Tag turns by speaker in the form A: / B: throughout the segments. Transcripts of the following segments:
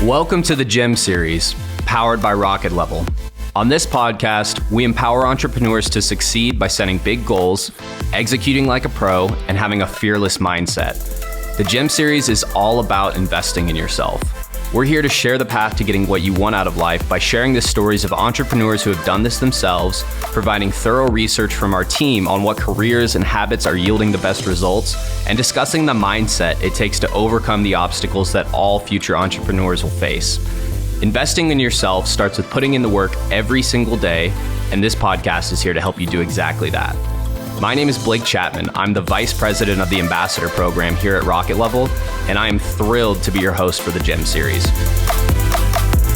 A: Welcome to the GEM series, powered by Rocket Level. On this podcast, we empower entrepreneurs to succeed by setting big goals, executing like a pro, and having a fearless mindset. The GEM series is all about investing in yourself. We're here to share the path to getting what you want out of life by sharing the stories of entrepreneurs who have done this themselves, providing thorough research from our team on what careers and habits are yielding the best results, and discussing the mindset it takes to overcome the obstacles that all future entrepreneurs will face. Investing in yourself starts with putting in the work every single day, and this podcast is here to help you do exactly that. My name is Blake Chapman. I'm the Vice President of the Ambassador Program here at Rocket Level, and I am thrilled to be your host for the GEM series.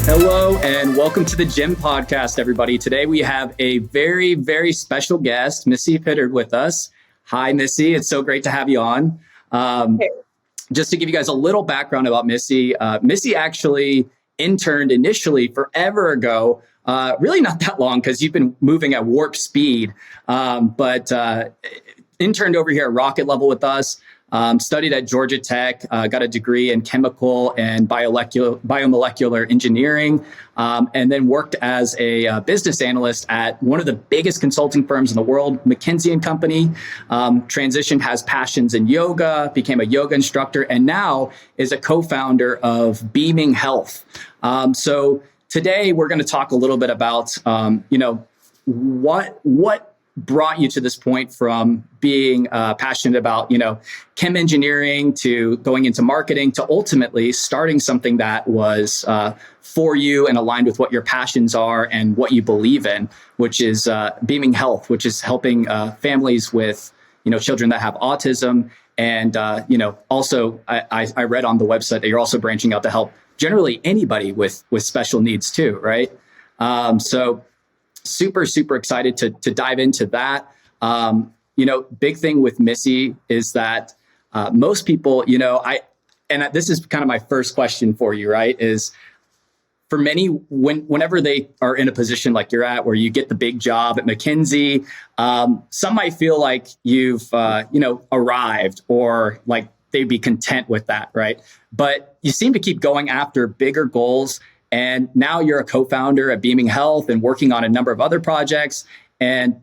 A: Hello, and welcome to the GEM podcast, everybody. Today we have a very, very special guest, Marissa Pittard, with us. Hi, Missy. It's so great to have you on. Just to give you guys a little background about Missy, Missy actually interned initially forever ago. Really not that long because you've been moving at warp speed, but interned over here at Rocket Level with us, studied at Georgia Tech, got a degree in chemical and biomolecular engineering, and then worked as a business analyst at one of the biggest consulting firms in the world, McKinsey & Company, transitioned, has passions in yoga, became a yoga instructor, and now is a co-founder of Beaming Health. So today, we're going to talk a little bit about, what brought you to this point from being passionate about, chem engineering to going into marketing to ultimately starting something that was for you and aligned with what your passions are and what you believe in, which is Beaming Health, which is helping families with, children that have autism. And, also I read on the website that you're also branching out to help generally anybody with special needs too, right? So super, super excited to dive into that. Big thing with Missy is that most people, this is kind of my first question for you, right? Is for many, whenever they are in a position like you're at, where you get the big job at McKinsey, some might feel like you've, arrived, or like they'd be content with that, right? But you seem to keep going after bigger goals. And now you're a co-founder at Beaming Health and working on a number of other projects. And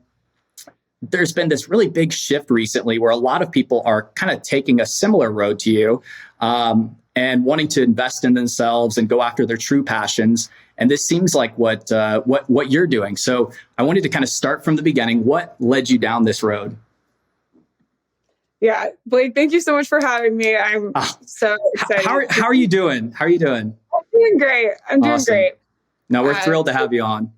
A: there's been this really big shift recently where a lot of people are kind of taking a similar road to you and wanting to invest in themselves and go after their true passions. And this seems like what you're doing. So I wanted to kind of start from the beginning. What led you down this road?
B: Yeah, Blake, thank you so much for having me. I'm so excited.
A: How are you doing? I'm
B: doing great. I'm doing great.
A: No, we're thrilled to have you on.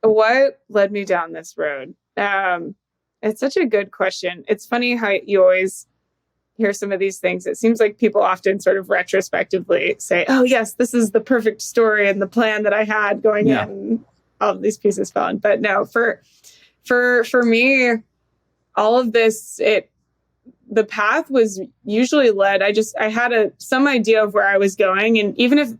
B: What led me down this road? It's such a good question. It's funny how you always hear some of these things. It seems like people often sort of retrospectively say, oh, yes, this is the perfect story and the plan that I had going in. All of these pieces fell in. But no, for me, all of this, the path was usually led. I had some idea of where I was going. And even if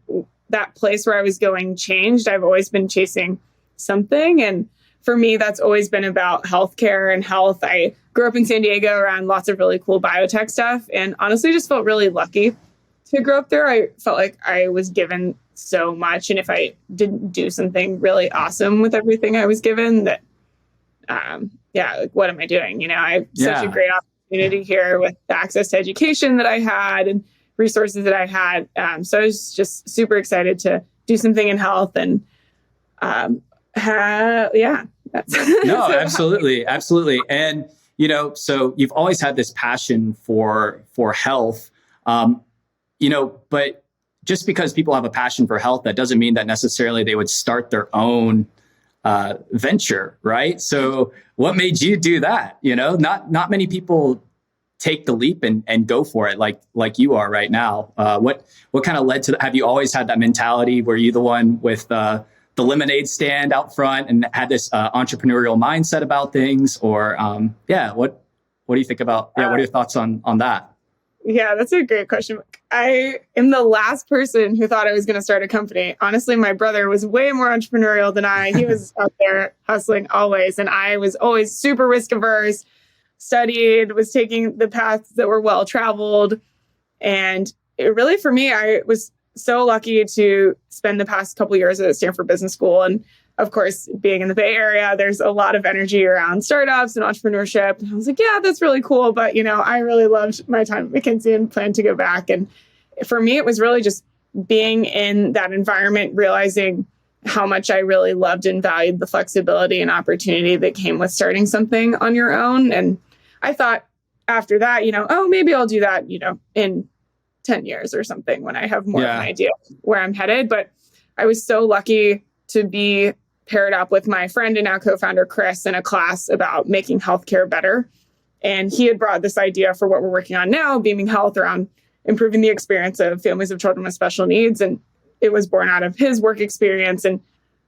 B: that place where I was going changed, I've always been chasing something. And for me, that's always been about healthcare and health. I grew up in San Diego around lots of really cool biotech stuff. And honestly, just felt really lucky to grow up there. I felt like I was given so much. And if I didn't do something really awesome with everything I was given, that, what am I doing? I have such a great opportunity here with the access to education that I had and resources that I had. So I was just super excited to do something in health and, that's
A: no, absolutely. Absolutely. And, so you've always had this passion for health, but just because people have a passion for health, that doesn't mean that necessarily they would start their own venture, right? So what made you do that? Not many people take the leap and go for it like you are right now. What kind of led to that? Have you always had that mentality? Were you the one with the lemonade stand out front and had this entrepreneurial mindset about things? Or what do you think about? What are your thoughts on that?
B: Yeah, that's a great question. I am the last person who thought I was going to start a company. Honestly, my brother was way more entrepreneurial than I. He was out there hustling always. And I was always super risk averse, studied, was taking the paths that were well traveled. And it really, for me, I was so lucky to spend the past couple years at Stanford Business School. And of course, being in the Bay Area, there's a lot of energy around startups and entrepreneurship. And I was like, yeah, that's really cool. But, I really loved my time at McKinsey and plan to go back. And for me, it was really just being in that environment, realizing how much I really loved and valued the flexibility and opportunity that came with starting something on your own. And I thought after that, oh, maybe I'll do that, in 10 years or something when I have more of an idea where I'm headed. But I was so lucky to be paired up with my friend and now co-founder, Chris, in a class about making healthcare better. And he had brought this idea for what we're working on now, Beaming Health, around improving the experience of families of children with special needs. And it was born out of his work experience. And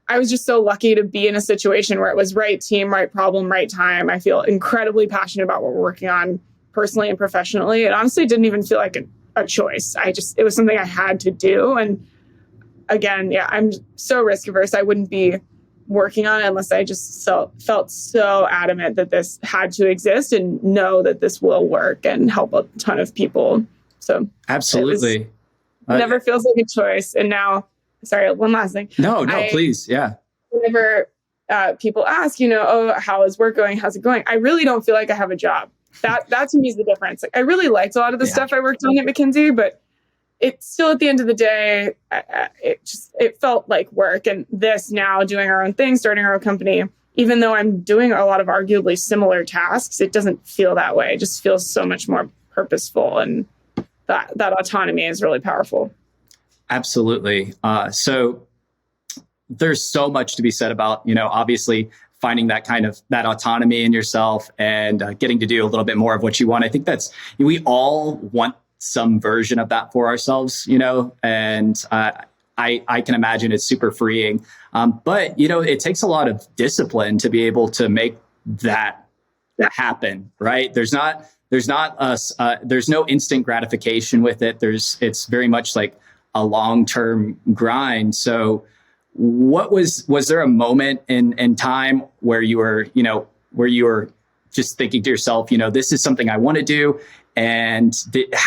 B: I was just so lucky to be in a situation where it was right team, right problem, right time. I feel incredibly passionate about what we're working on personally and professionally. It honestly didn't even feel like a choice. It was something I had to do. And again, I'm so risk averse. I wouldn't be working on it unless I just felt so adamant that this had to exist and know that this will work and help a ton of people. So
A: absolutely.
B: Never feels like a choice. And now, sorry, one last thing.
A: No, please. Yeah.
B: Whenever people ask, oh, how is work going? How's it going? I really don't feel like I have a job. That to me is the difference. Like, I really liked a lot of the stuff I worked on at McKinsey, but it's still at the end of the day, it felt like work. And this now, doing our own thing, starting our own company, even though I'm doing a lot of arguably similar tasks, it doesn't feel that way. It just feels so much more purposeful. And that autonomy is really powerful.
A: Absolutely. So there's so much to be said about, obviously finding that autonomy in yourself and getting to do a little bit more of what you want. I think we all want some version of that for ourselves, and I can imagine it's super freeing. But, it takes a lot of discipline to be able to make that happen, right? There's no instant gratification with it. It's very much like a long-term grind. So was there a moment in time where you were just thinking to yourself, this is something I want to do? And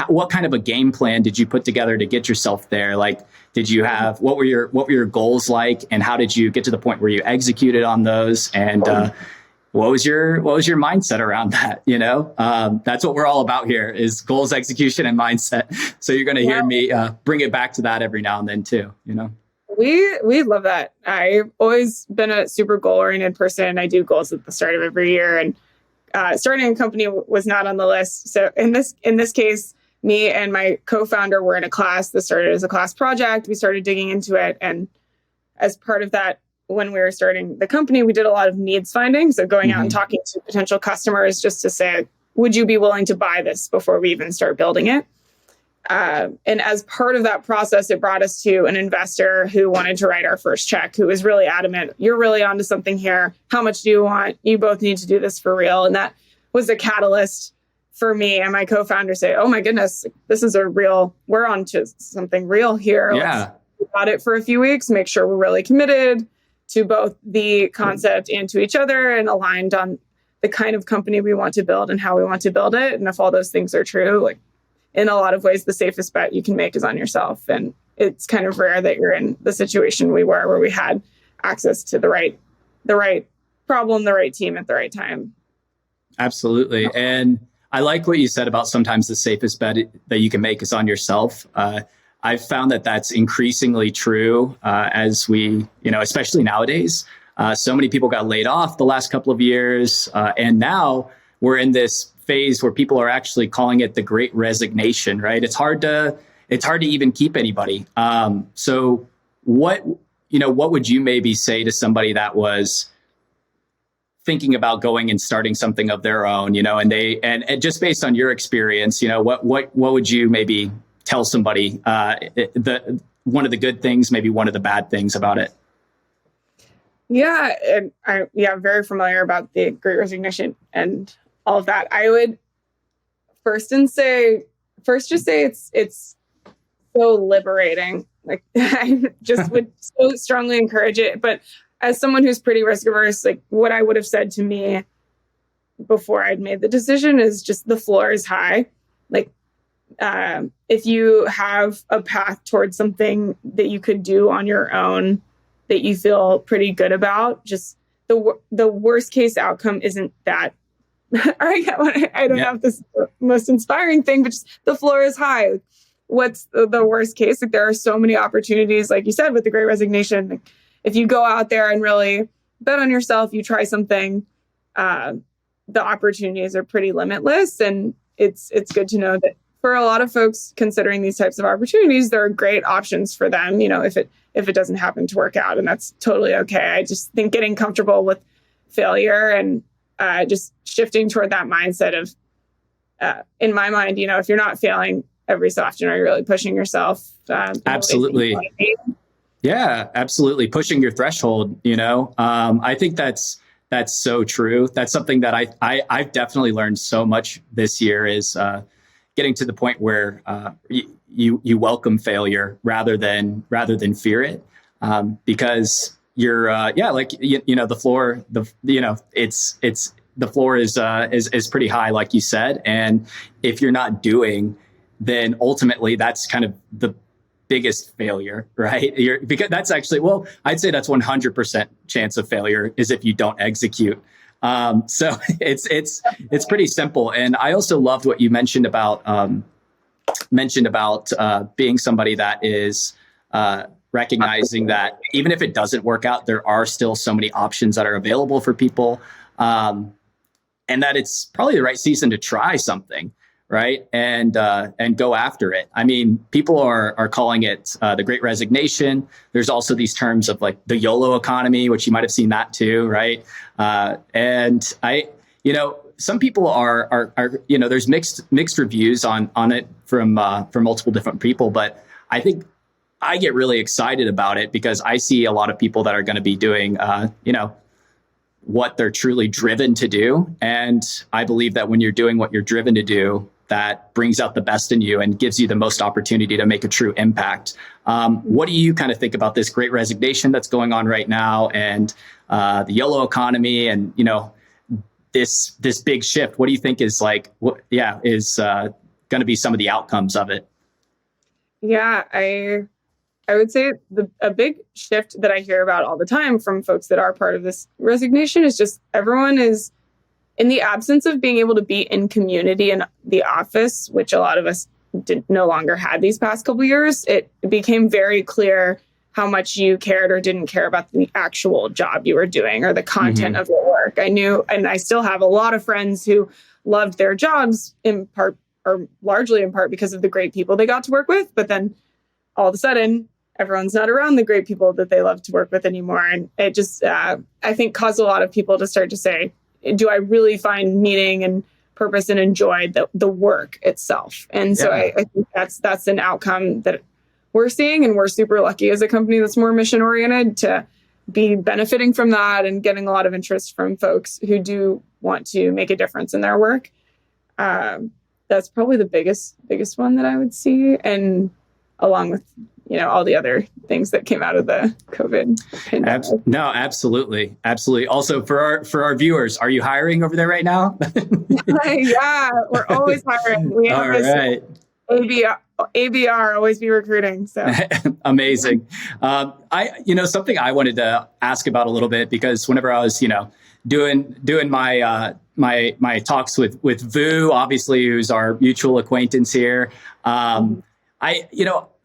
A: what kind of a game plan did you put together to get yourself there? Like, what were your goals like, and how did you get to the point where you executed on those? And what was your mindset around that? That's what we're all about here, is goals, execution, and mindset. So you're going to hear me bring it back to that every now and then too.
B: We love that. I've always been a super goal-oriented person. I do goals at the start of every year, and starting a company was not on the list. So in this case, me and my co-founder were in a class that started as a class project. We started digging into it, and as part of that, when we were starting the company, we did a lot of needs finding. So going out and talking to potential customers just to say, would you be willing to buy this before we even start building it? And as part of that process, it brought us to an investor who wanted to write our first check, who was really adamant, you're really onto something here. How much do you want? You both need to do this for real. And that was a catalyst for me and my co-founder say, oh my goodness, this is we're onto something real here.
A: Yeah.
B: Let's think about it for a few weeks, make sure we're really committed to both the concept and to each other, and aligned on the kind of company we want to build and how we want to build it. And if all those things are true, like, in a lot of ways, the safest bet you can make is on yourself. And it's kind of rare that you're in the situation we were, where we had access to the right problem, the right team at the right time.
A: Absolutely. And I like what you said about sometimes the safest bet that you can make is on yourself. I've found that that's increasingly true as we, especially nowadays. So many people got laid off the last couple of years. And now we're in this phase where people are actually calling it the Great Resignation, right? It's hard to even keep anybody. So what would you maybe say to somebody that was thinking about going and starting something of their own, and just based on your experience, what would you maybe tell somebody, one of the good things, maybe one of the bad things about it?
B: Yeah. And I'm very familiar about the Great Resignation and all of that. I would first just say it's so liberating. Like, I just would so strongly encourage it. But as someone who's pretty risk averse, like, what I would have said to me before I'd made the decision is just, the floor is high. Like, if you have a path towards something that you could do on your own that you feel pretty good about, just the worst case outcome isn't that. I don't have this most inspiring thing, but just the floor is high. What's the worst case? Like, there are so many opportunities, like you said, with the Great Resignation. Like, if you go out there and really bet on yourself, you try something, the opportunities are pretty limitless. And it's good to know that for a lot of folks considering these types of opportunities, there are great options for them, if it doesn't happen to work out, and that's totally okay. I just think getting comfortable with failure and just shifting toward that mindset of, in my mind, if you're not failing every so often, are you really pushing yourself?
A: Absolutely. Yeah, absolutely. Pushing your threshold, I think that's so true. That's something that I've definitely learned so much this year is getting to the point where you welcome failure rather than fear it, because you're the floor, the floor is pretty high, like you said, and if you're not doing, then ultimately that's kind of the biggest failure, right? Because that's actually, I'd say that's 100% chance of failure is if you don't execute. So it's pretty simple. And I also loved what you mentioned about being somebody that is recognizing that even if it doesn't work out, there are still so many options that are available for people, and that it's probably the right season to try something. Right. And go after it. I mean, people are calling it the Great Resignation. There's also these terms of like the YOLO economy, which you might have seen that too. Right. And some people are there's mixed reviews on it from multiple different people. But I think I get really excited about it because I see a lot of people that are going to be doing, what they're truly driven to do. And I believe that when you're doing what you're driven to do, that brings out the best in you and gives you the most opportunity to make a true impact. What do you kind of think about this Great Resignation that's going on right now, and the YOLO economy, and this big shift? What do you think is going to be some of the outcomes of it?
B: Yeah, I would say a big shift that I hear about all the time from folks that are part of this resignation is just everyone is, in the absence of being able to be in community in the office, which a lot of us no longer had these past couple of years, it became very clear how much you cared or didn't care about the actual job you were doing or the content of your work. I knew, and I still have a lot of friends who loved their jobs in part, or largely in part, because of the great people they got to work with. But then all of a sudden, everyone's not around the great people that they love to work with anymore. And it just, I think, caused a lot of people to start to say, do I really find meaning and purpose and enjoy the work itself? And so I think that's an outcome that we're seeing, and we're super lucky as a company that's more mission oriented to be benefiting from that and getting a lot of interest from folks who do want to make a difference in their work. That's probably the biggest one that I would see, and along with all the other things that came out of the COVID pandemic.
A: No, absolutely. Also, for our viewers, are you hiring over there right now?
B: Yeah, we're always hiring. We have this ABR, always be recruiting. So
A: amazing. Something I wanted to ask about a little bit, because whenever I was, doing my my talks with Vu, obviously, who's our mutual acquaintance here,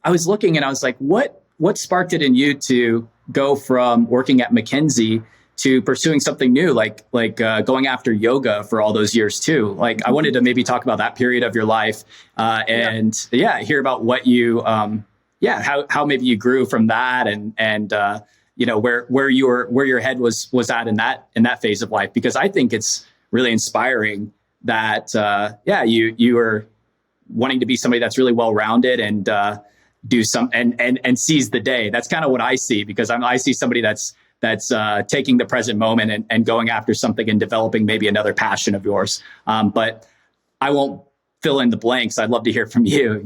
A: I was looking and I was like, what sparked it in you to go from working at McKinsey to pursuing something new, like going after yoga for all those years too? Like, I wanted to maybe talk about that period of your life, and hear about what you, how maybe you grew from that, and where your head was at in that phase of life, because I think it's really inspiring that you were wanting to be somebody that's really well-rounded and do some and seize the day. That's kind of what I see, because I see somebody that's taking the present moment and going after something and developing maybe another passion of yours. But I won't fill in the blanks. I'd love to hear from you,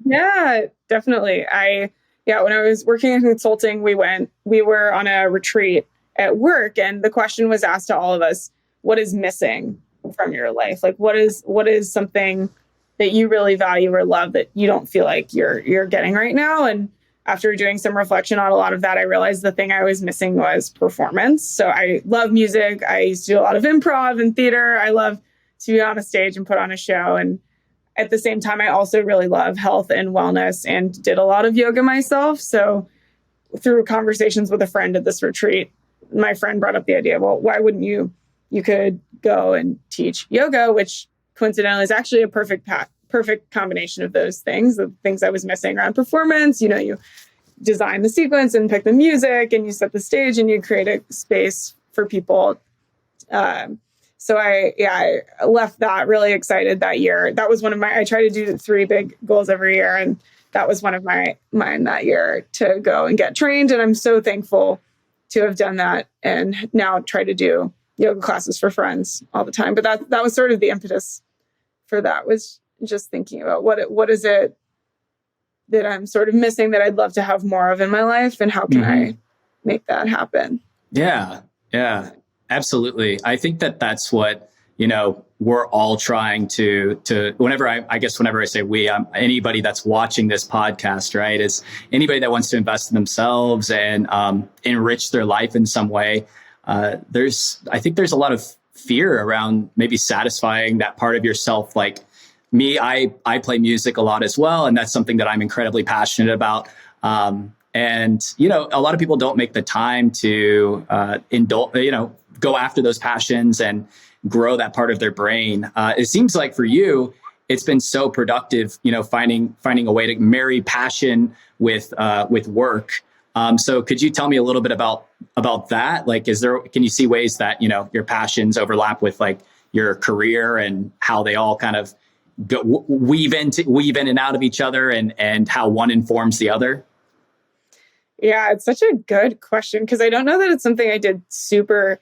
B: Yeah, definitely. When I was working in consulting, we were on a retreat at work, and the question was asked to all of us, what is missing from your life? Like, what is something that you really value or love that you don't feel like you're getting right now. And after doing some reflection on a lot of that, I realized the thing I was missing was performance. So I love music. I used to do a lot of improv and theater. I love to be on a stage and put on a show. And at the same time, I also really love health and wellness and did a lot of yoga myself. So through conversations with a friend at this retreat, my friend brought up the idea, well, why wouldn't you could go and teach yoga, which coincidentally is actually a perfect combination of those things, the things I was missing around performance. You design the sequence and pick the music and you set the stage and you create a space for people. So I left that really excited that year. That was I try to do 3 big goals every year. And that was one of mine that year, to go and get trained. And I'm so thankful to have done that and now try to do yoga classes for friends all the time. But that was sort of the impetus for that, was just thinking about what is it that I'm sort of missing that I'd love to have more of in my life, and how can I make that happen?
A: Yeah, absolutely. I think that's what, we're all trying to whenever I say we, anybody that's watching this podcast, right, is anybody that wants to invest in themselves and enrich their life in some way. I think there's a lot of fear around maybe satisfying that part of yourself. Like me, I play music a lot as well. And that's something that I'm incredibly passionate about. And, a lot of people don't make the time to go after those passions and grow that part of their brain. It seems like for you, it's been so productive, finding a way to marry passion with work. So could you tell me a little bit about that? Like, can you see ways that, your passions overlap with like your career and how they all kind of weave in and out of each other, and how one informs the other?
B: Yeah, it's such a good question, because I don't know that it's something I did super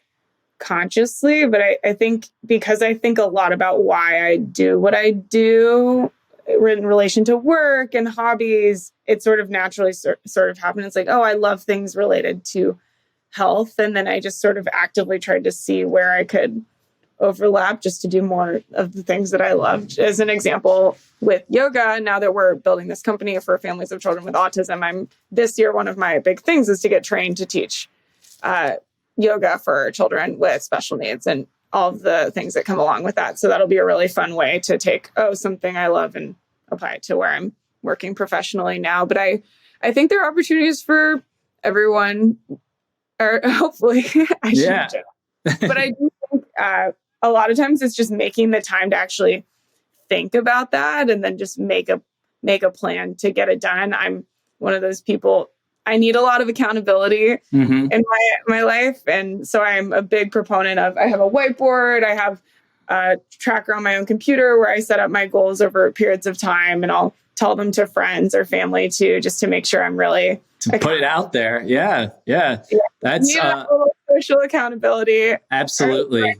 B: consciously, but I think because I think a lot about why I do what I do in relation to work and hobbies, it sort of naturally sort of happened. It's like, oh, I love things related to health. And then I just sort of actively tried to see where I could overlap just to do more of the things that I loved. As an example, with yoga, now that we're building this company for families of children with autism, this year, one of my big things is to get trained to teach yoga for children with special needs and all of the things that come along with that. So that'll be a really fun way to take, something I love and apply it to where I'm working professionally now. But I think there are opportunities for everyone, or hopefully I shouldn't joke. But I do think a lot of times it's just making the time to actually think about that and then just make a plan to get it done. I'm one of those people, I need a lot of accountability in my life. And so I'm a big proponent of, I have a whiteboard, I have a tracker on my own computer where I set up my goals over periods of time, and I'll tell them to friends or family too, just to make sure I'm really
A: put it out there. Yeah. That's
B: a little social accountability.
A: Absolutely.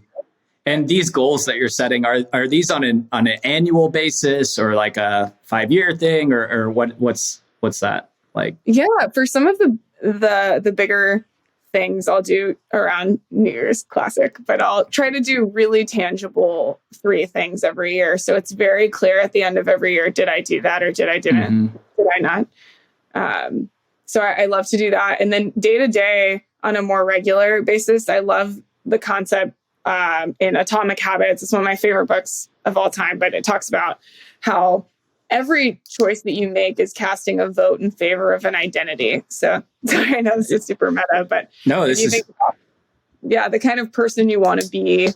A: And these goals that you're setting, are these on an annual basis, or like a 5-year thing, or what's that like? Yeah,
B: for some of the bigger things I'll do around New Year's classic, but I'll try to do really tangible 3 things every year. So it's very clear at the end of every year, did I do that or did I didn't? Did I not? So I love to do that. And then day to day on a more regular basis, I love the concept in Atomic Habits. It's one of my favorite books of all time, but it talks about how every choice that you make is casting a vote in favor of an identity. So I know this is super meta, but
A: no, this is
B: the kind of person you want to be.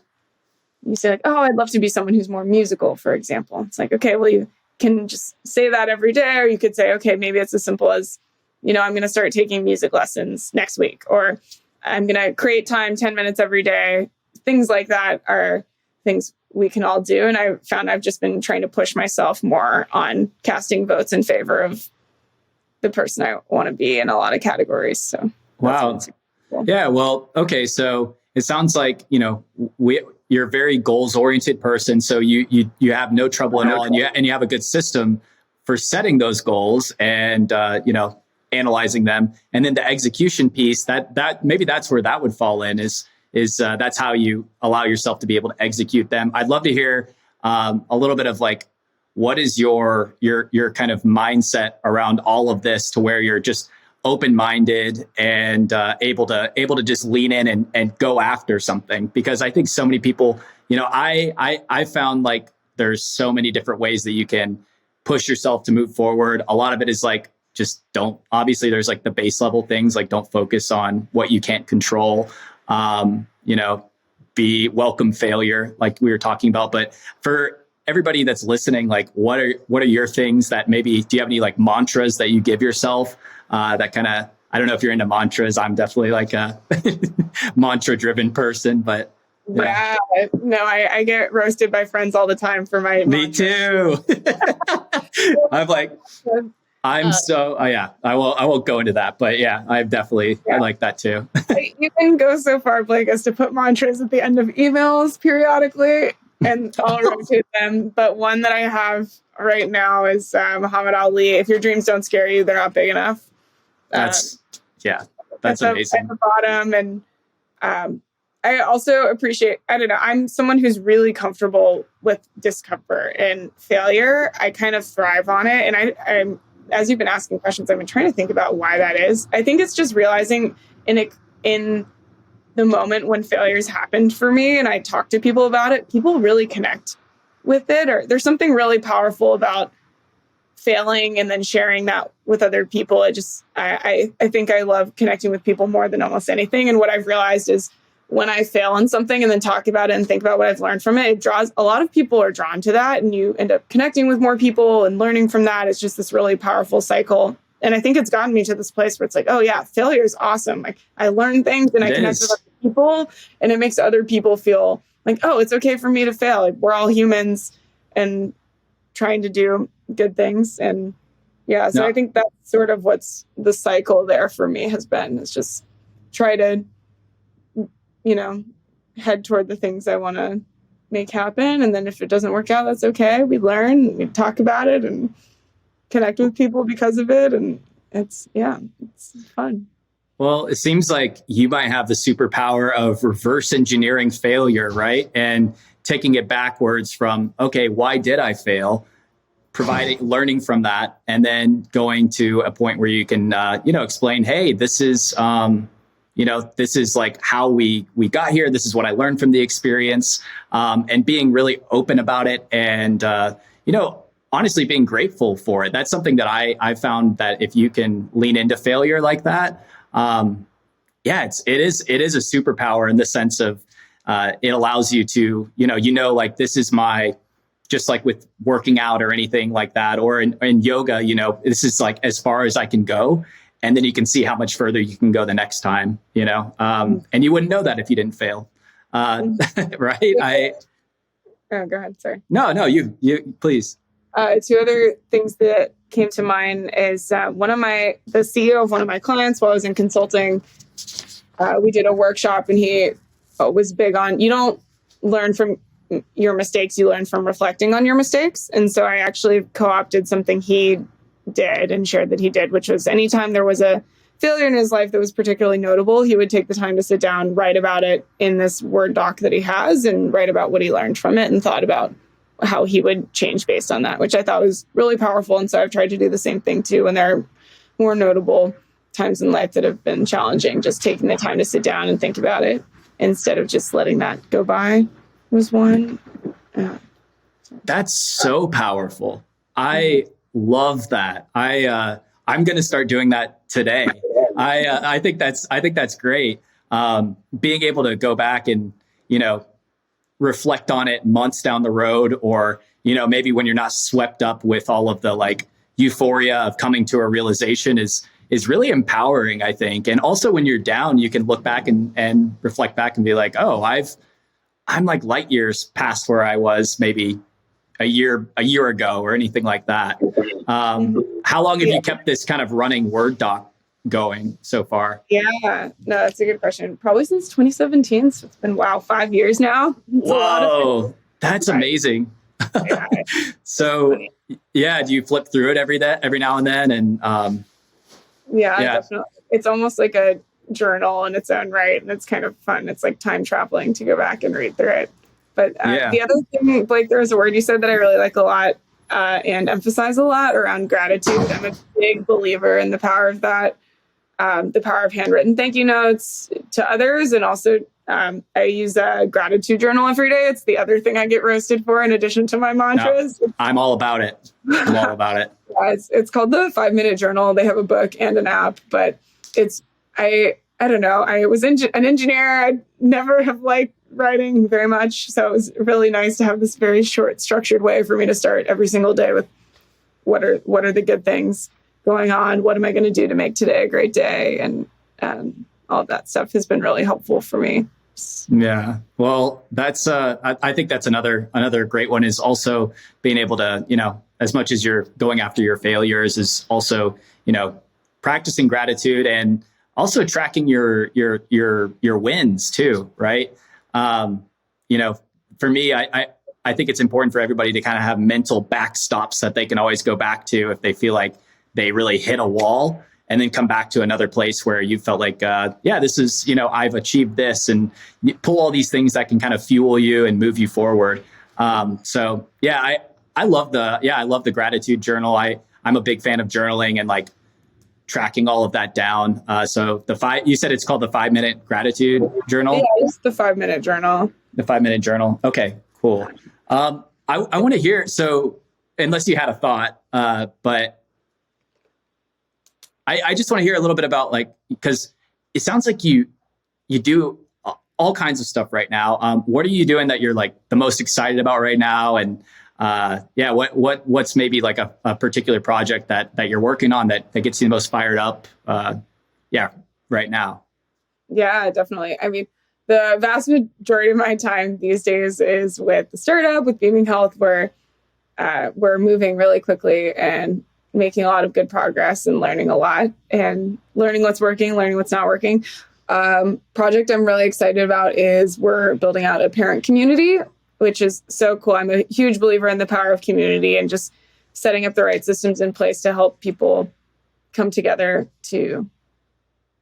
B: You say like, oh, I'd love to be someone who's more musical, for example. It's like, okay, well, you can just say that every day, or you could say, okay, maybe it's as simple as, I'm going to start taking music lessons next week, or I'm going to create time 10 minutes every day. Things like that are things we can all do. And I found I've just been trying to push myself more on casting votes in favor of the person I want to be in a lot of categories. So
A: wow. Cool. Yeah. Well, okay. So it sounds like, you're a very goals oriented person. So you have no trouble at all. And you have a good system for setting those goals and, analyzing them. And then the execution piece that maybe that's where that would fall in is that's how you allow yourself to be able to execute them. I'd love to hear a little bit of like what is your kind of mindset around all of this to where you're just open-minded and able to just lean in and go after something? Because I think so many people, I found like there's so many different ways that you can push yourself to move forward. A lot of it is like, just don't, obviously there's like the base level things, like don't focus on what you can't control, be welcome failure, like we were talking about. But for everybody that's listening, like what are your things that maybe, do you have any like mantras that you give yourself that kind of, I don't know if you're into mantras. I'm definitely like a mantra driven person, but
B: yeah. No, I get roasted by friends all the time for my
A: Me too. I'm like, I won't go into that, but yeah, I like that too.
B: You can go so far, Blake, as to put mantras at the end of emails periodically, and I'll rotate them. But one that I have right now is Muhammad Ali. If your dreams don't scare you, they're not big enough.
A: That's amazing.
B: At the bottom. And I also appreciate, I'm someone who's really comfortable with discomfort and failure. I kind of thrive on it. And I'm as you've been asking questions, I've been trying to think about why that is. I think it's just realizing in the moment when failures happened for me and I talk to people about it, people really connect with it, or there's something really powerful about failing and then sharing that with other people. I think I love connecting with people more than almost anything. And what I've realized is when I fail on something and then talk about it and think about what I've learned from it, it draws, a lot of people are drawn to that, and you end up connecting with more people and learning from that. It's just this really powerful cycle. And I think it's gotten me to this place where it's like, oh yeah, failure is awesome. Like I learn things and I connect with other people, and it makes other people feel like, oh, it's okay for me to fail. Like we're all humans and trying to do good things. And yeah, so I think that's sort of what's the cycle there for me has been. It's just try to, head toward the things I want to make happen. And then if it doesn't work out, that's okay. We learn, we talk about it and connect with people because of it. And it's fun.
A: Well, it seems like you might have the superpower of reverse engineering failure, right? And taking it backwards from, okay, why did I fail? Learning from that, and then going to a point where you can, explain, hey, this is, this is like how we got here. This is what I learned from the experience, and being really open about it, and honestly being grateful for it. That's something that I found that if you can lean into failure like that, it is a superpower in the sense of it allows you to like this is my, just like with working out or anything like that, or in yoga, this is like as far as I can go. And then you can see how much further you can go the next time, and you wouldn't know that if you didn't fail. Right?
B: Oh, go ahead. Sorry.
A: No, you please.
B: Two other things that came to mind is the CEO of one of my clients while I was in consulting, we did a workshop, and he was big on, you don't learn from your mistakes, you learn from reflecting on your mistakes. And so I actually co-opted something he did and shared that he did, which was anytime there was a failure in his life that was particularly notable, he would take the time to sit down, write about it in this Word doc that he has, and write about what he learned from it and thought about how he would change based on that, which I thought was really powerful. And so I've tried to do the same thing too when there are more notable times in life that have been challenging, just taking the time to sit down and think about it instead of just letting that go by was one.
A: That's so powerful. I love that. I'm going to start doing that today. I think that's great. Being able to go back and, reflect on it months down the road, or, maybe when you're not swept up with all of the like euphoria of coming to a realization is really empowering, I think. And also when you're down, you can look back and reflect back and be like, oh, I'm like light years past where I was maybe a year ago or anything like that. How long have you kept this kind of running Word doc going so far?
B: Yeah, no, that's a good question. Probably since 2017. So it's been, 5 years now.
A: Whoa, that's amazing.
B: Yeah.
A: So yeah, do you flip through it every now and then? And
B: yeah, definitely. It's almost like a journal in its own right, and it's kind of fun. It's like time traveling to go back and read through it. But the other thing, Blake, there was a word you said that I really like a lot, and emphasize a lot around gratitude. I'm a big believer in the power of that, the power of handwritten thank you notes to others. And also, I use a gratitude journal every day. It's the other thing I get roasted for in addition to my mantras.
A: No, I'm all about it. I'm all about it.
B: Yeah, it's called the 5-Minute Journal. They have a book and an app, but I don't know. I was an engineer. I never have liked writing very much. So it was really nice to have this very short, structured way for me to start every single day with what are the good things going on? What am I going to do to make today a great day? And all of that stuff has been really helpful for me.
A: Yeah. Well, that's, I think that's another great one is also being able to, as much as you're going after your failures is also, practicing gratitude and also tracking your wins too. Right. For me, I think it's important for everybody to kind of have mental backstops that they can always go back to if they feel like they really hit a wall, and then come back to another place where you felt like, this is, I've achieved this, and you pull all these things that can kind of fuel you and move you forward. I love the gratitude journal. I'm a big fan of journaling and like tracking all of that down. So you said it's called the 5-Minute Gratitude Journal?
B: Yeah, it's the 5-Minute Journal.
A: The 5-Minute Journal. Okay, cool. I want to hear, so unless you had a thought, but I just want to hear a little bit about because it sounds like you do all kinds of stuff right now. What are you doing that you're like the most excited about right now? And what's maybe like a particular project that you're working on that gets you the most fired up? Right now.
B: Yeah, definitely. I mean, the vast majority of my time these days is with the startup, with Beaming Health, where we're moving really quickly and making a lot of good progress and learning a lot and learning what's working, learning what's not working. Project I'm really excited about is we're building out a parent community, which is so cool. I'm a huge believer in the power of community and just setting up the right systems in place to help people come together to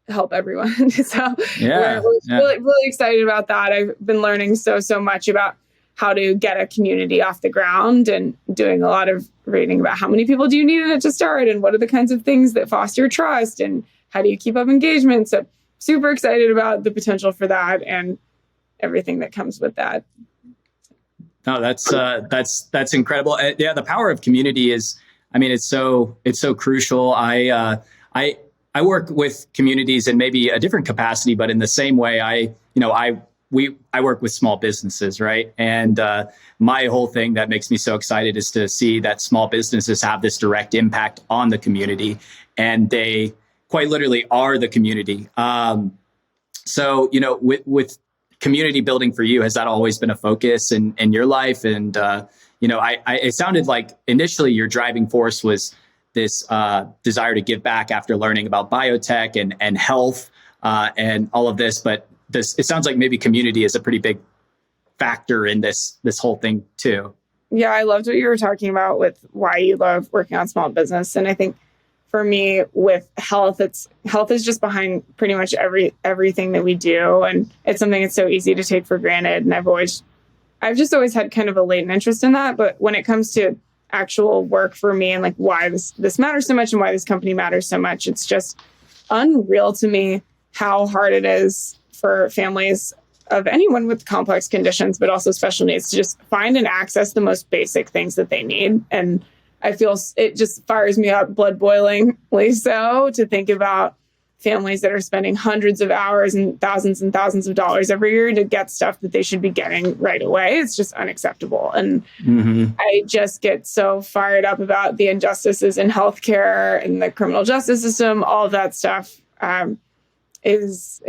B: help everyone. So we're really excited about that. I've been learning so much about how to get a community off the ground and doing a lot of reading about how many people do you need in it to start and what are the kinds of things that foster trust and how do you keep up engagement. So super excited about the potential for that and everything that comes with that.
A: No, that's incredible. The power of community is, it's so crucial. I work with communities in maybe a different capacity, but in the same way, I work with small businesses, right? And my whole thing that makes me so excited is to see that small businesses have this direct impact on the community, and they quite literally are the community. With community building for you, has that always been a focus in your life? And it sounded like initially your driving force was this desire to give back after learning about biotech and health and all of this, but it sounds like maybe community is a pretty big factor in this whole thing too.
B: Yeah, I loved what you were talking about with why you love working on small business. And I think for me with health is just behind pretty much everything that we do. And it's something that's so easy to take for granted. And I've just always had kind of a latent interest in that. But when it comes to actual work for me and like why this matters so much and why this company matters so much, it's just unreal to me how hard it is for families of anyone with complex conditions, but also special needs, to just find and access the most basic things that they need. And I feel it just fires me up blood boilingly so to think about families that are spending hundreds of hours and thousands of dollars every year to get stuff that they should be getting right away. It's just unacceptable. And I just get so fired up about the injustices in healthcare and the criminal justice system. All of that stuff is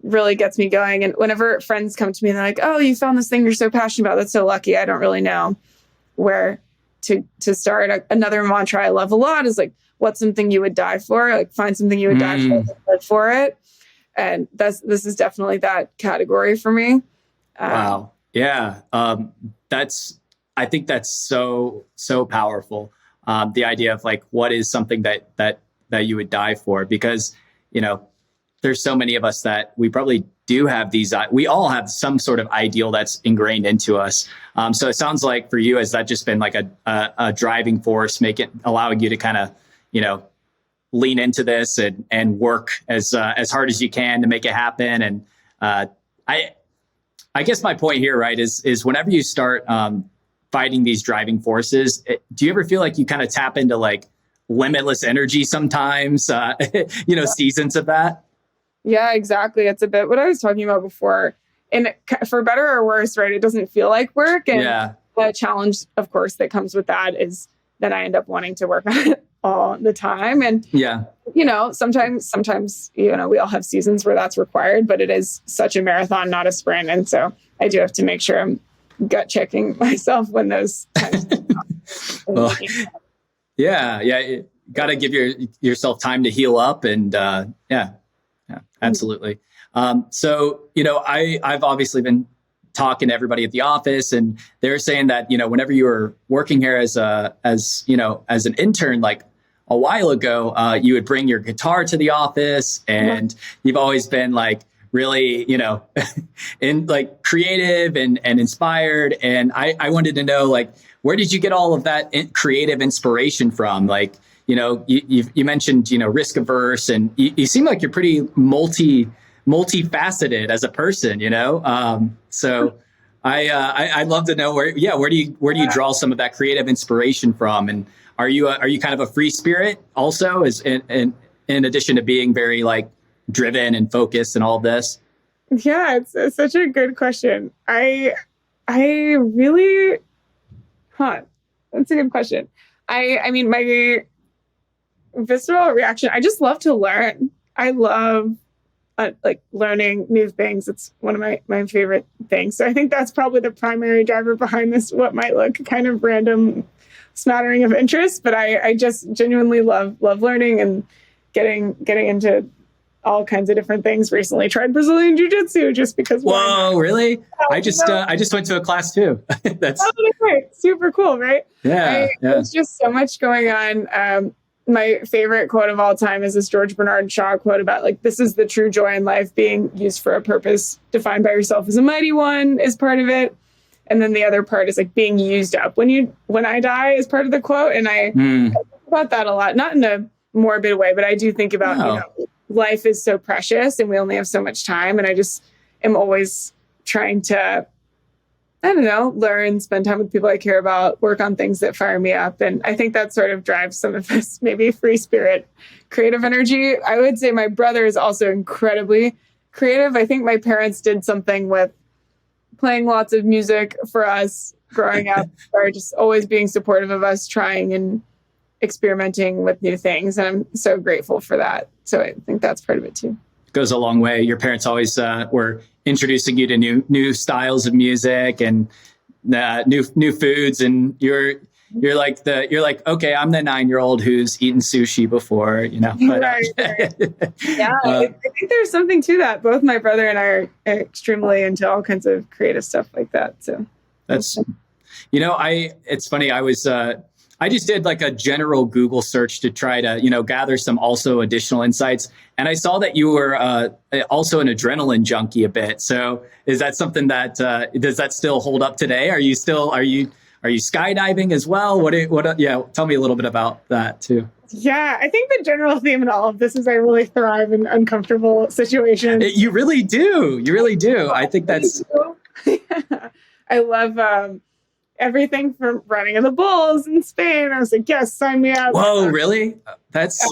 B: really gets me going. And whenever friends come to me and they're like, oh, you found this thing you're so passionate about, that's so lucky. I don't really know where to start. Another mantra I love a lot is like, what's something you would die for? Like find something you would die for and live for it. And this is definitely that category for me.
A: Wow. Yeah. I think that's so powerful. The idea of like, what is something that you would die for? Because, there's so many of us that we probably do have these, we all have some sort of ideal that's ingrained into us. So it sounds like for you, has that just been like a driving force, allowing you to kind of, lean into this and work as hard as you can to make it happen. And I guess my point here, right, is whenever you start fighting these driving forces, do you ever feel like you kind of tap into like limitless energy sometimes, seasons of that?
B: Yeah, exactly. It's a bit what I was talking about before. And for better or worse, right, it doesn't feel like work. And the challenge, of course, that comes with that is that I end up wanting to work on it all the time. And, sometimes, we all have seasons where that's required, but it is such a marathon, not a sprint. And so I do have to make sure I'm gut checking myself when those times
A: well, you got to give yourself time to heal up. And absolutely. So, I've obviously been talking to everybody at the office, and they're saying that, whenever you were working here as an intern, like a while ago, you would bring your guitar to the office, and you've always been like really, in like creative and inspired. And I wanted to know, like, where did you get all of that creative inspiration from? Like, you mentioned, risk-averse, and you seem like you're pretty multifaceted as a person, so I'd love to know where do you draw some of that creative inspiration from? And are you kind of a free spirit also, as in addition to being very like driven and focused and all of this?
B: Yeah, it's such a good question. I really, that's a good question. I mean, my visceral reaction, I just love to learn. I love like learning new things. It's one of my favorite things. So I think that's probably the primary driver behind this, what might look kind of random smattering of interest, but I just genuinely love learning and getting into all kinds of different things. Recently tried Brazilian Jiu-Jitsu just because.
A: Whoa, really? I just went to a class too. That's
B: great. Super cool, right?
A: Yeah.
B: There's just so much going on. My favorite quote of all time is this George Bernard Shaw quote about like, this is the true joy in life, being used for a purpose defined by yourself as a mighty one is part of it. And then the other part is like being used up when I die is part of the quote. And I think about that a lot, not in a morbid way, but I do think about, life is so precious and we only have so much time. And I just am always trying to, learn, spend time with people I care about, work on things that fire me up. And I think that sort of drives some of this maybe free spirit, creative energy. I would say my brother is also incredibly creative. I think my parents did something with playing lots of music for us growing up, or just always being supportive of us trying and experimenting with new things. And I'm so grateful for that. So I think that's part of it too.
A: Goes a long way. Your parents always were introducing you to new styles of music and new foods, and you're like okay, I'm the 9-year-old who's eaten sushi before, But,
B: right. Yeah, I think there's something to that. Both my brother and I are extremely into all kinds of creative stuff like that. So
A: that's it's funny. I just did like a general Google search to try to, gather some also additional insights. And I saw that you were also an adrenaline junkie a bit. So is that something that, does that still hold up today? Are you skydiving as well? Tell me a little bit about that too.
B: Yeah, I think the general theme in all of this is I really thrive in uncomfortable situations.
A: You really do. You really do. I think that's...
B: I love... everything from running in the bulls in Spain. I was like, yes, sign me up.
A: Whoa, really? That's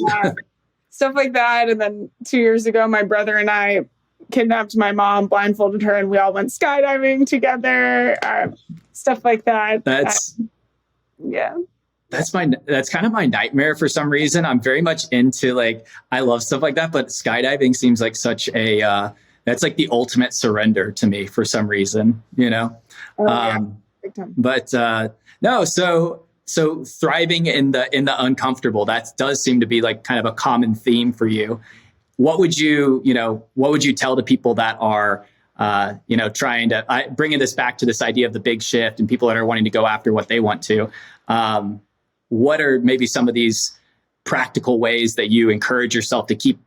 B: stuff like that. And then 2 years ago, my brother and I kidnapped my mom, blindfolded her, and we all went skydiving together. Stuff like that.
A: That's kind of my nightmare for some reason. I'm very much into I love stuff like that, but skydiving seems like such a that's like the ultimate surrender to me for some reason, But no, so thriving in the uncomfortable, that does seem to be like kind of a common theme for you. What would you tell the people that are, trying to, bringing this back to this idea of the big shift and people that are wanting to go after what they want to, what are maybe some of these practical ways that you encourage yourself to keep,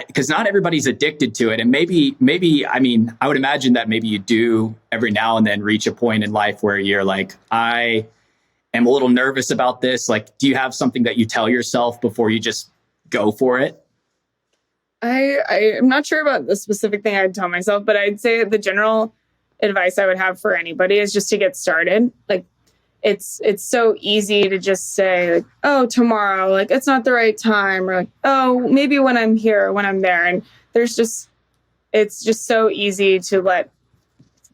A: because not everybody's addicted to it. And maybe, I mean, I would imagine that maybe you do every now and then reach a point in life where you're like, I am a little nervous about this. Like, do you have something that you tell yourself before you just go for it?
B: I'm not sure about the specific thing I'd tell myself, but I'd say the general advice I would have for anybody is just to get started. Like, it's so easy to just say, like, oh, tomorrow, like, it's not the right time, or like, oh, maybe when I'm here, when I'm there. And it's just so easy to let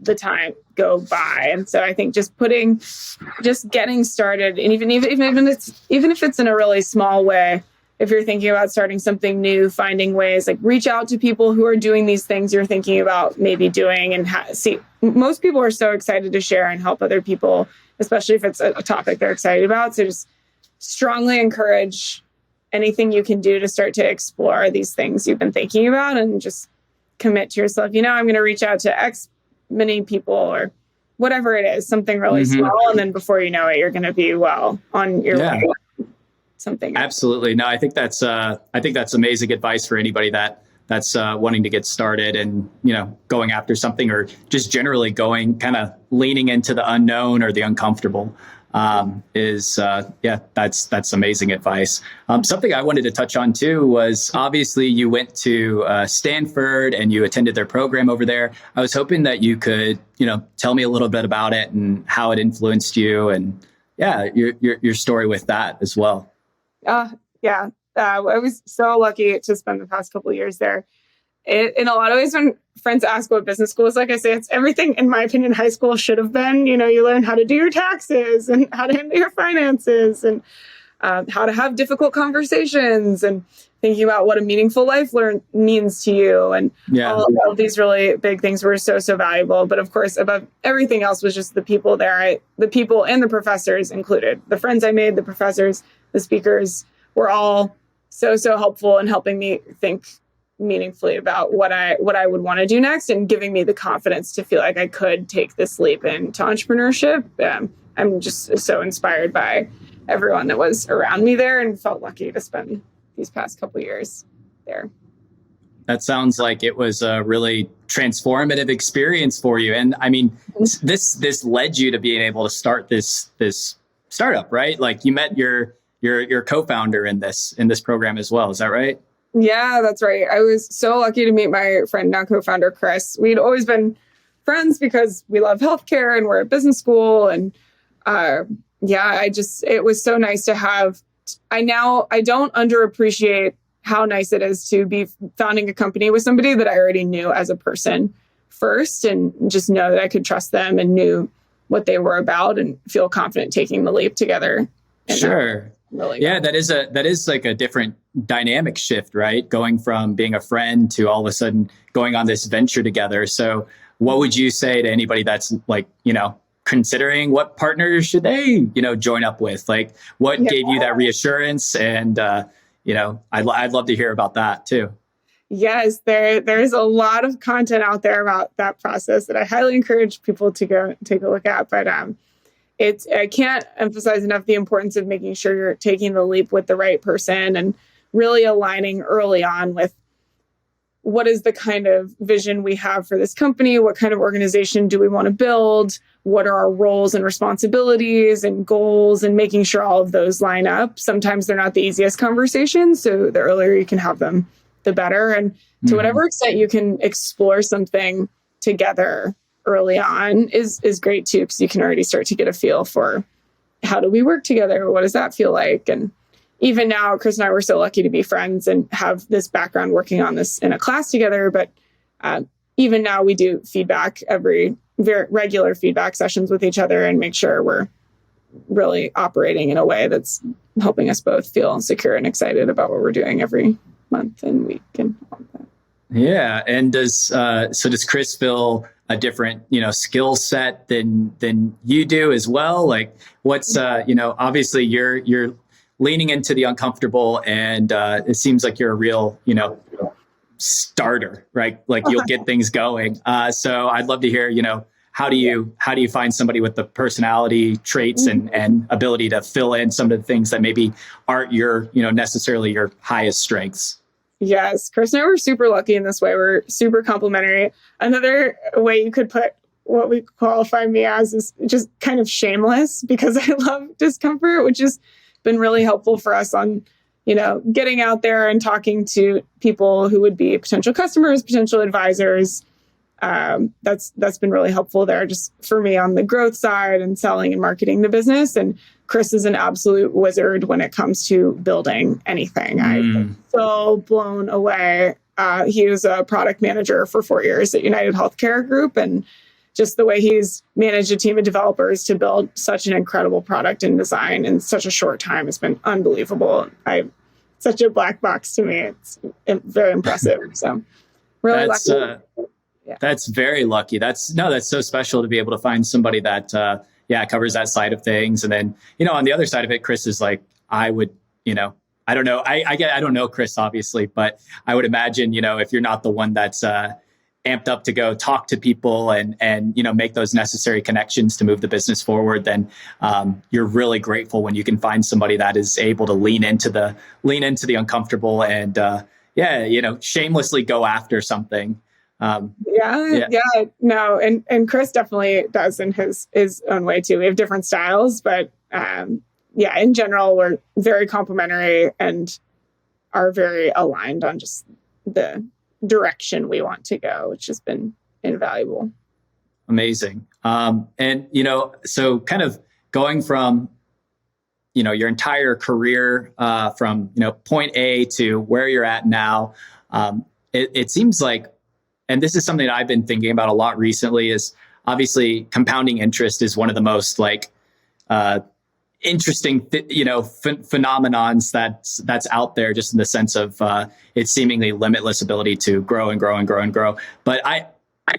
B: the time go by. And so I think just getting started, and even if it's in a really small way, if you're thinking about starting something new, finding ways, like, reach out to people who are doing these things you're thinking about maybe doing, and see, most people are so excited to share and help other people, especially if it's a topic they're excited about. So just strongly encourage anything you can do to start to explore these things you've been thinking about, and just commit to yourself, I'm going to reach out to X many people, or whatever it is, something really small. And then before you know it, you're going to be well on your way. Something.
A: Absolutely. No, I think that's amazing advice for anybody that's wanting to get started and, going after something, or just generally kind of leaning into the unknown or the uncomfortable. That's amazing advice. Something I wanted to touch on too was, obviously you went to Stanford and you attended their program over there. I was hoping that you could, tell me a little bit about it and how it influenced you, and your story with that as well.
B: I was so lucky to spend the past couple of years there. In a lot of ways, when friends ask what business school is like, I say it's everything, in my opinion, high school should have been. You learn how to do your taxes and how to handle your finances, and how to have difficult conversations, and thinking about what a meaningful life means to you. And all of these really big things were so, so valuable. But of course, above everything else was just the people there. The people and the professors included. The friends I made, the professors, the speakers were all so, so helpful in helping me think meaningfully about what I would want to do next, and giving me the confidence to feel like I could take this leap into entrepreneurship. I'm just so inspired by everyone that was around me there, and felt lucky to spend these past couple of years there.
A: That sounds like it was a really transformative experience for you. And I mean, this led you to being able to start this startup, right? Like, you met your co-founder in this program as well. Is that right?
B: Yeah, that's right. I was so lucky to meet my friend, now co-founder, Chris. We'd always been friends because we love healthcare and we're at business school. And it was so nice to have. I don't underappreciate how nice it is to be founding a company with somebody that I already knew as a person first, and just know that I could trust them and knew what they were about, and feel confident taking the leap together.
A: Sure.
B: Really,
A: that is like a different dynamic shift, right? Going from being a friend to all of a sudden going on this venture together. So what would you say to anybody that's like, considering what partners should they, join up with? Like, what gave you that reassurance? And, I'd love to hear about that too.
B: Yes, there's a lot of content out there about that process that I highly encourage people to go take a look at. But I can't emphasize enough the importance of making sure you're taking the leap with the right person, and really aligning early on with what is the kind of vision we have for this company? What kind of organization do we want to build? What are our roles and responsibilities and goals, and making sure all of those line up. Sometimes they're not the easiest conversations, so the earlier you can have them, the better. And to whatever extent you can explore something together early on is great too, because you can already start to get a feel for, how do we work together? What does that feel like? And even now, Chris and I were so lucky to be friends and have this background working on this in a class together. But even now we do feedback, very regular feedback sessions with each other, and make sure we're really operating in a way that's helping us both feel secure and excited about what we're doing every month and week and all of that.
A: Yeah. And does Chris feel a different, skill set than you do as well? Like, what's, obviously you're leaning into the uncomfortable, and it seems like you're a real, starter, right? Like, you'll get things going. So I'd love to hear, how do you find somebody with the personality traits and ability to fill in some of the things that maybe aren't your, necessarily your highest strengths?
B: Yes, Chris and I were super lucky in this way. We're super complementary. Another way you could put what we qualify me as is just kind of shameless, because I love discomfort, which has been really helpful for us on, getting out there and talking to people who would be potential customers, potential advisors. That's been really helpful there, just for me on the growth side and selling and marketing the business. And Chris is an absolute wizard when it comes to building anything. I'm so blown away. He was a product manager for 4 years at United Healthcare Group, and just the way he's managed a team of developers to build such an incredible product and design in such a short time has been unbelievable. Such a black box to me. It's very impressive. So really lucky.
A: Yeah. That's very lucky. That's so special to be able to find somebody that, covers that side of things. And then, on the other side of it, Chris is like, I would, I don't know. I don't know Chris, obviously, but I would imagine, if you're not the one that's amped up to go talk to people and make those necessary connections to move the business forward, then you're really grateful when you can find somebody that is able to lean into the uncomfortable and, shamelessly go after something.
B: No. And Chris definitely does in his own way too. We have different styles, but in general, we're very complementary and are very aligned on just the direction we want to go, which has been invaluable.
A: Amazing. So kind of going from, your entire career, from, point A to where you're at now, it seems like, and this is something that I've been thinking about a lot recently, is obviously compounding interest is one of the most interesting, phenomenons that's out there, just in the sense of its seemingly limitless ability to grow and grow and grow and grow. But I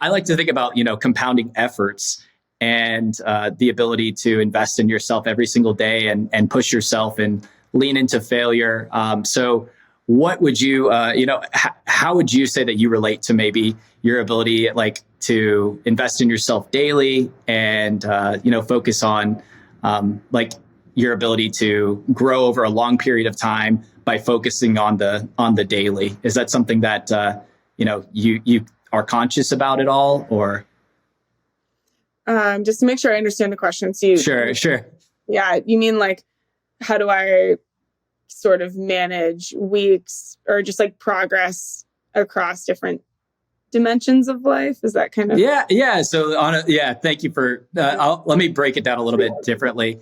A: like to think about, compounding efforts and the ability to invest in yourself every single day and push yourself and lean into failure. So what would you, how would you say that you relate to maybe your ability, to invest in yourself daily and, focus on, your ability to grow over a long period of time by focusing on the daily? Is that something that, you are conscious about at all, or?
B: Just to make sure I understand the question. So
A: Sure.
B: Yeah. You mean how do I sort of manage weeks or just progress across different dimensions of life? Is that kind of?
A: Yeah. So thank you for, let me break it down a little bit differently.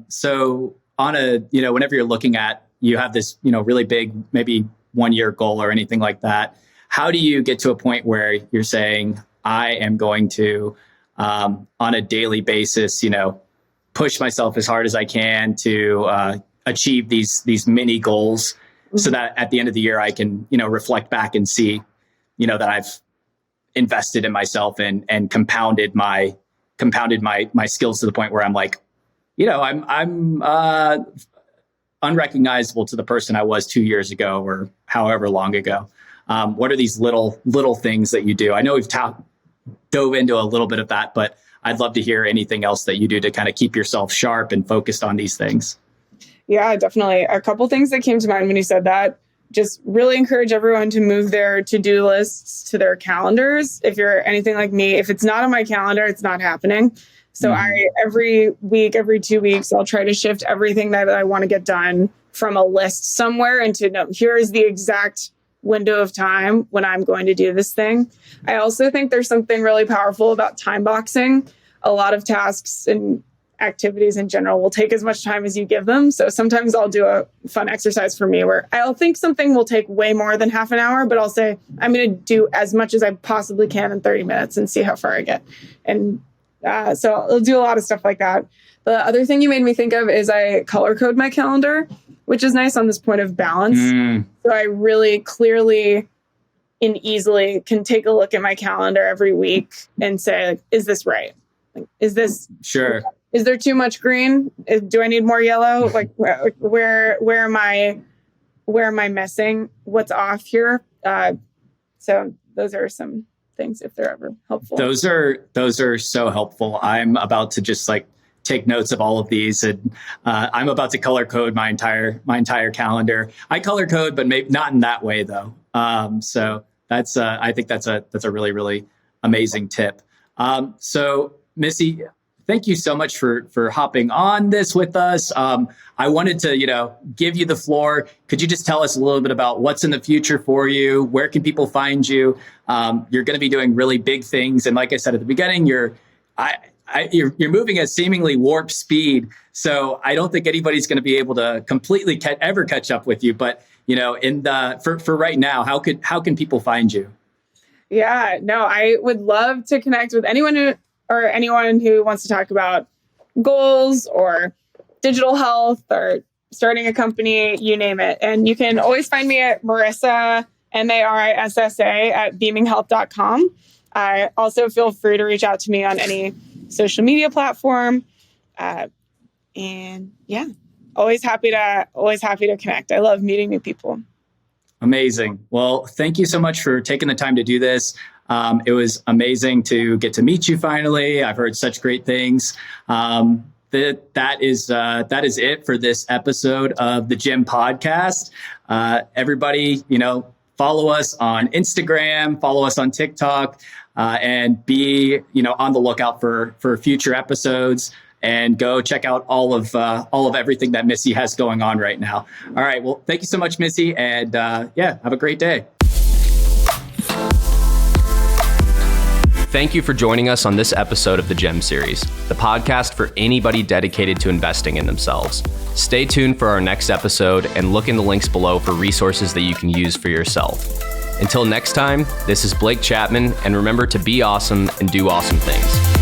A: So on whenever you're looking at, you have this, really big, maybe 1 year goal or anything like that. How do you get to a point where you're saying, I am going to, on a daily basis, push myself as hard as I can to, achieve these mini goals, so that at the end of the year I can, reflect back and see, that I've invested in myself and compounded my skills to the point where I'm I'm unrecognizable to the person I was 2 years ago or however long ago. What are these little things that you do? I know we've dove into a little bit of that, but I'd love to hear anything else that you do to kind of keep yourself sharp and focused on these things.
B: Yeah, definitely. A couple things that came to mind when you said that. Just really encourage everyone to move their to-do lists to their calendars. If you're anything like me, if it's not on my calendar, it's not happening. So every week, every 2 weeks, I'll try to shift everything that I want to get done from a list somewhere into, no, here's the exact window of time when I'm going to do this thing. I also think there's something really powerful about time boxing. A lot of tasks and activities in general will take as much time as you give them. So sometimes I'll do a fun exercise for me where I'll think something will take way more than half an hour, but I'll say, I'm going to do as much as I possibly can in 30 minutes and see how far I get. And so I'll do a lot of stuff like that. The other thing you made me think of is I color code my calendar, which is nice on this point of balance. So I really clearly and easily can take a look at my calendar every week and say, is this right? Is this
A: sure?
B: Is there too much green? Do I need more yellow? Where am I missing? What's off here? So those are some things if they're ever helpful.
A: Those are so helpful. I'm about to just take notes of all of these. And I'm about to color code my entire calendar. I color code, but maybe not in that way though. So that's I think that's a really, really amazing tip. So Missy, thank you so much for hopping on this with us. I wanted to, give you the floor. Could you just tell us a little bit about what's in the future for you? Where can people find you? You're going to be doing really big things. And like I said at the beginning, you're moving at seemingly warp speed. So I don't think anybody's going to be able to completely ever catch up with you. But, for right now, how can people find you?
B: Yeah, no, I would love to connect with anyone who wants to talk about goals or digital health or starting a company, you name it. And you can always find me at Marissa, Marissa, at beaminghealth.com. Also feel free to reach out to me on any social media platform. And yeah, always happy to connect. I love meeting new people. Amazing.
A: Well, thank you so much for taking the time to do this. It was amazing to get to meet you finally. I've heard such great things. That is it for this episode of the Gym Podcast. Everybody, follow us on Instagram, follow us on TikTok, and be, on the lookout for future episodes. And go check out all of everything that Missy has going on right now. All right. Well, thank you so much, Missy. And have a great day.
C: Thank you for joining us on this episode of the GEM series, the podcast for anybody dedicated to investing in themselves. Stay tuned for our next episode and look in the links below for resources that you can use for yourself. Until next time, this is Blake Chapman, and remember to be awesome and do awesome things.